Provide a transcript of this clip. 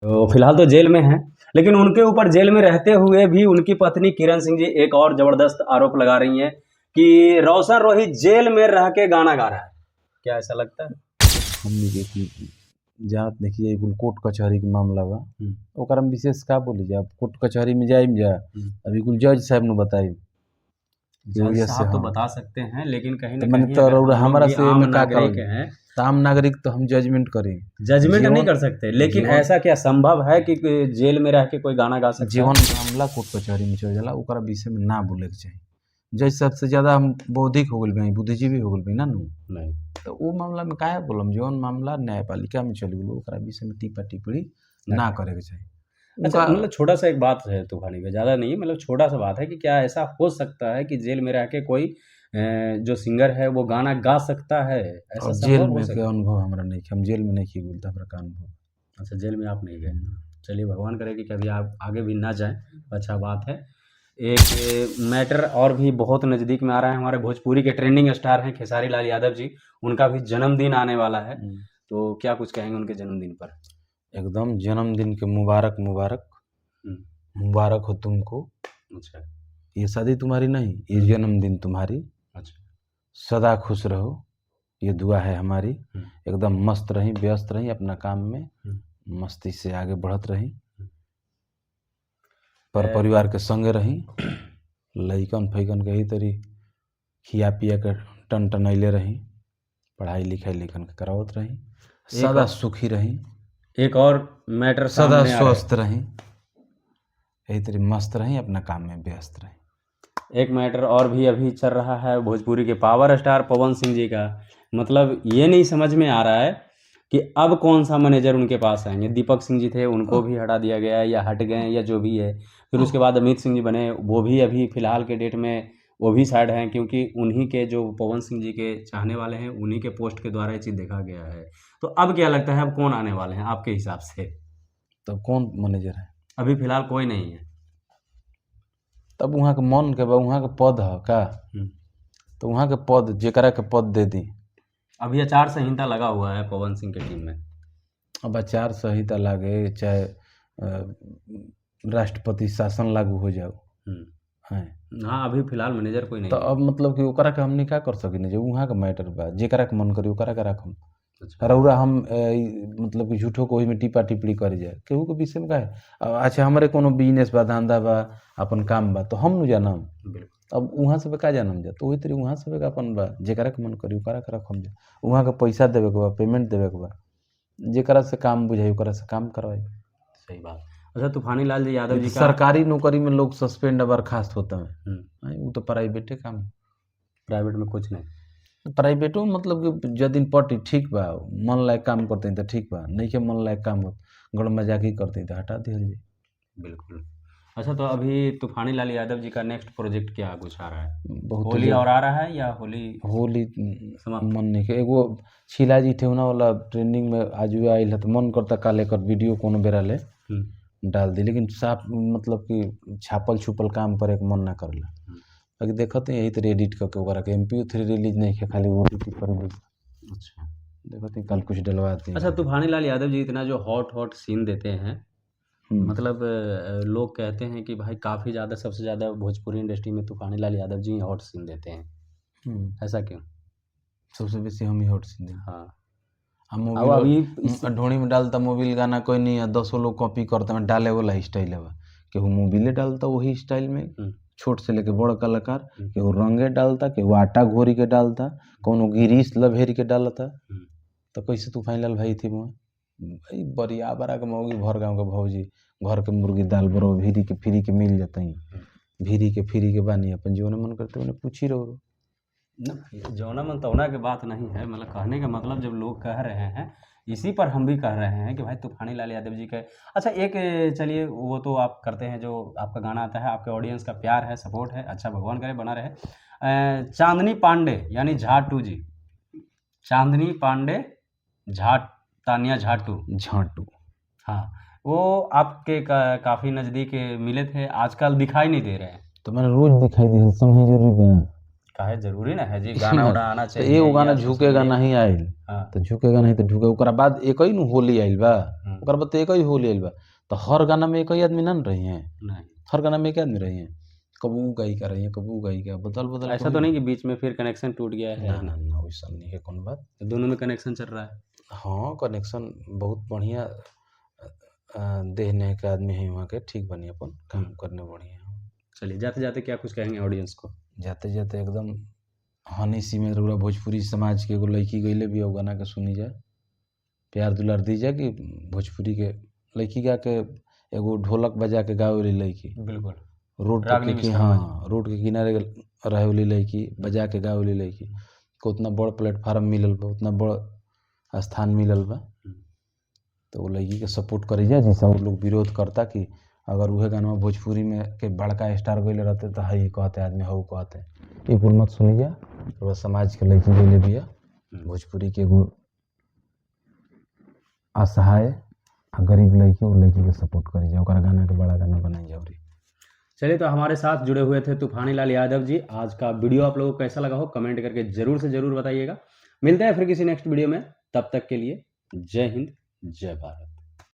तो फिलहाल तो जेल में हैं, लेकिन उनके ऊपर जेल में रहते हुए भी उनकी पत्नी किरण सिंह जी एक और जबरदस्त आरोप लगा रही हैं कि रोशन रोहित जेल में रह के गाना गा रहा है। क्या ऐसा लगता है? हमनी के कि जात देखिए कुल कोर्ट कचहरी के मामला बा ओकरा में विशेष का बोली जा कोर्ट कचहरी में जाइम जा अभी कुल जज साहब ने बताई जज साहब तो बता सकते हैं, लेकिन कहीं तो ना मैंने कहीं तो अगर हम लोग हमारा भी से आम में का नागरिक करल हैं, तो आम नागरिक तो हम जजमेंट करें जजमेंट नहीं जीवन कर सकते, लेकिन जीवन ऐसा क्या संभव है कि जेल में रह के कोई गाना गा सकता जीवन है? मामला कोर्ट कचहरी में चल जाला ओकरा विषय में ना बोले के चाहिए। जज साहब से ज्यादा हम बौद्धिक हो गइल बानी बुद्धिजीवी हो गइल बानी ना नु नहीं। तो वो मामला में काहे बोलम जौन मामला न्यायपालिका में चल गेल ओकरा विषय में टीपा टिप्पणी ना करे के चाहिए। अच्छा, उनका मतलब छोटा सा एक बात है तूफानी पे, ज़्यादा नहीं, मतलब छोटा सा बात है कि क्या ऐसा हो सकता है कि जेल में रह के कोई जो सिंगर है वो गाना गा सकता है? ऐसा और जेल संभव हो में के सकता है? अनुभव हमरा नहीं हम जेल में नहीं बोलता हमरा का अनुभव। अच्छा, जेल में आप नहीं गए। चलिए, भगवान करे कि कभी आप आगे भी ना जाएँ, अच्छा बात है। एक मैटर और भी बहुत नज़दीक में आ रहा है, हमारे भोजपुरी के ट्रेंडिंग स्टार हैं खेसारी लाल यादव जी, उनका भी जन्मदिन आने वाला है, तो क्या कुछ कहेंगे उनके जन्मदिन पर? एकदम जन्मदिन के मुबारक मुबारक मुबारक हो तुमको। अच्छा। ये शादी तुम्हारी नहीं ये जन्मदिन तुम्हारी। अच्छा। सदा खुश रहो ये दुआ है हमारी। एकदम मस्त रही व्यस्त रही अपना काम में मस्ती से आगे बढ़त रही पर परिवार के संगे रही लइकन फैकन के ही तरी खिया पिया के टन टनैले रही पढ़ाई लिखाई लिखन के करावत रही सदा सुखी रही एक और मैटर सदा सामने आ रहा है। स्वस्थ रही यही तरी मस्त रही अपना काम में व्यस्त रही। एक मैटर और भी अभी चल रहा है भोजपुरी के पावर स्टार पवन सिंह जी का, मतलब ये नहीं समझ में आ रहा है कि अब कौन सा मैनेजर उनके पास आएंगे। दीपक सिंह जी थे, उनको भी हटा दिया गया है या हट गए या जो भी है, फिर उसके बाद अमित सिंह जी बने, वो भी अभी फिलहाल के डेट में वो भी साइड हैं, क्योंकि उन्हीं के जो पवन सिंह जी के चाहने वाले हैं उन्हीं के पोस्ट के द्वारा ये चीज़ देखा गया है। तो अब क्या लगता है, अब कौन आने वाले हैं आपके हिसाब से? तो कौन मैनेजर है? अभी फिलहाल कोई नहीं है। तब वहाँ के मन के वहाँ के पद है का तो वहाँ के पद जेकरा के पद दे दी। अभी आचार संहिता लगा हुआ है पवन सिंह की टीम में। अब आचार संहिता लागे चाहे राष्ट्रपति शासन लागू हो जाओ है हाँ, अभी फिलहाल मैनेजर कोई नहीं तो है। अब मतलब कि ओकरा के हमनी का कर सकिन जो वहाँ का मैटर बा जेकरा के मन करी ओकरा के रखम रौरा हम मतलब कि झूठो को में टिप्पा टिप्पणी करे जाए केहू के विषय में का है। अच्छा हमारे कोनो बिजनेस बा धंधा बा अपन काम बा तो हम न जानम अब वहाँ से का जानम जा तो वही तरी वहाँ से अपन बा जेकरा के मन करी ओकरा के रखम जा वहाँ के पैसा देवे के बा पेमेंट देवे के बा जेकरा से काम बुझाई ओकरा से काम करवाई। सही बात। अच्छा, तूफानी लाल जी यादव जी का सरकारी नौकरी में लोग सस्पेंड बर्खास्त होता है वो तो प्राइवेटे काम है। प्राइवेट में कुछ नहीं। प्राइवेटो मतलब कि जदिन पटी ठीक बा मन लायक काम करते हैं तो ठीक बा नहीं के मन लायक काम हो गड़ मजाक ही करते हैं तो हटा दिया जाए। बिल्कुल। अच्छा, तो अभी तूफानी लाल यादव जी का नेक्स्ट प्रोजेक्ट क्या कुछ आ रहा है? बहुत होली और आ रहा है या होली होली समाप्त? मन नहीं के एगो छिला जी ठेवना वाला ट्रेंडिंग में आज भी आयल है तो मन करता काले कर वीडियो कोनो बेरा ले डाल दी लेकिन साफ मतलब कि छापल छुपल काम करे के मन ना करला अगर देखते यही तरह एडिट करके ओकरा के MP3 रिलीज नहीं है खाली OTT पर रिलीज। अच्छा, देखते कल कुछ डलवाते हैं। अच्छा, तूफानी लाल यादव जी इतना जो हॉट सीन देते हैं, मतलब लोग कहते हैं कि भाई काफ़ी ज़्यादा सबसे ज़्यादा भोजपुरी इंडस्ट्री में तूफानी लाल यादव जी हॉट सीन देते हैं, ऐसा क्यों? सबसे बेसी हम ही हॉट सीन दें। हाँ, हम अब मोबिल अभी ढोनी में डालता मोबिल गाना कोई नहीं है 10 लोग कॉपी करता मैं डाले वाला स्टाइल है केहू मोबिले डालता वही स्टाइल में छोट से लेके बड़ कलाकार केहू रंगे डालता केहू आटा घोरी के डालता कोनो गिरीश लभेरी के डालता तो कैसे तूफानी लाल भाई थी भाई बरिया बरा के मौगी भर गाँव के भौजी घर के मुर्गी दाल बरो भीरी के मिल जाता ही भीरी के बानी अपन जो मन करते उन्हें पूछी रहो जौना मन तौना की बात नहीं है, मतलब कहने का मतलब जब लोग कह रहे हैं इसी पर हम भी कह रहे हैं कि भाई तूफानी लाल यादव जी के अच्छा एक चलिए वो तो आप करते हैं जो आपका गाना आता है, आपके ऑडियंस का प्यार है, सपोर्ट है, अच्छा भगवान करे बना रहे। चांदनी पांडे यानी झाटू जी, चांदनी पांडे तानिया झाटू, हाँ, वो आपके काफ़ी नज़दीक मिले थे, आजकल दिखाई नहीं दे रहे हैं। तो मैंने रोज दिखाई दी समय जरूरी बा काहे जरूरी ना है जी, गाना उना आना तो चाहिए एगो गाना या सोशल झुकेगा मीडिया। नहीं आइल, हाँ। तो झुकेगा नहीं तो ढुके, ओकरा बाद एक ही नु होली आइल बा, ओकरा बाद तो एक ही होली आइल बा, तो हर गाना में एक ही आदमी ना न रही हैं, नहीं, हर गाना में एक आदमी रही हैं, कबू गायिका रही हैं, कबू गायिका, बदल बदल ऐसा तो नहीं कि बीच में फिर कनेक्शन टूट गया है? ना ना ना, वैसा नहीं है कौन बात। तो दोनों में कनेक्शन चल रहा है? हाँ, कनेक्शन बहुत बढ़िया, देहने के आदमी है वहाँ के, ठीक बनी अपन काम करने बढ़िया। चलिए, जाते जाते क्या कुछ कहेंगे ऑडियंस को? जाते जाते एकदम हनी सी में रउरा भोजपुरी समाज के एगो लड़की गईले भी हो, गाना के सुनी जाए, प्यार दुलार दी जाए, कि भोजपुरी के लड़की गा के एगो ढोलक बजा के गावे वाली लड़की, बिल्कुल। रोड रागनी के विश्वकर्मा जी। हाँ, रोड के किनारे रहे वाली लड़की, बजा के गावे वाली लड़की को उतना बड़ प्लेटफार्म मिलल बा, उतना बड़ स्थान मिलल बा, तो वो लड़की के सपोर्ट करी जाए, जैसा वो लोग विरोध करता कि अगर उहे गाना भोजपुरी में के बड़का स्टार गईले रहते तो हई कहते आदमी हऊ कहते, ये कुल मत सुनी जा, और समाज के लड़की गईले भी भोजपुरी के एगो असहाय आ गरीब लड़की, वो लड़की के सपोर्ट करी जाए, ओकरा गाना के बड़ा गाना बनाई जाए। चलिए, तो हमारे साथ जुड़े हुए थे तूफानी लाल यादव जी। आज का वीडियो आप लोगों को कैसा लगा हो कमेंट करके जरूर से जरूर बताइएगा। मिलते हैं फिर किसी नेक्स्ट वीडियो में, तब तक के लिए जय हिंद, जय भारत।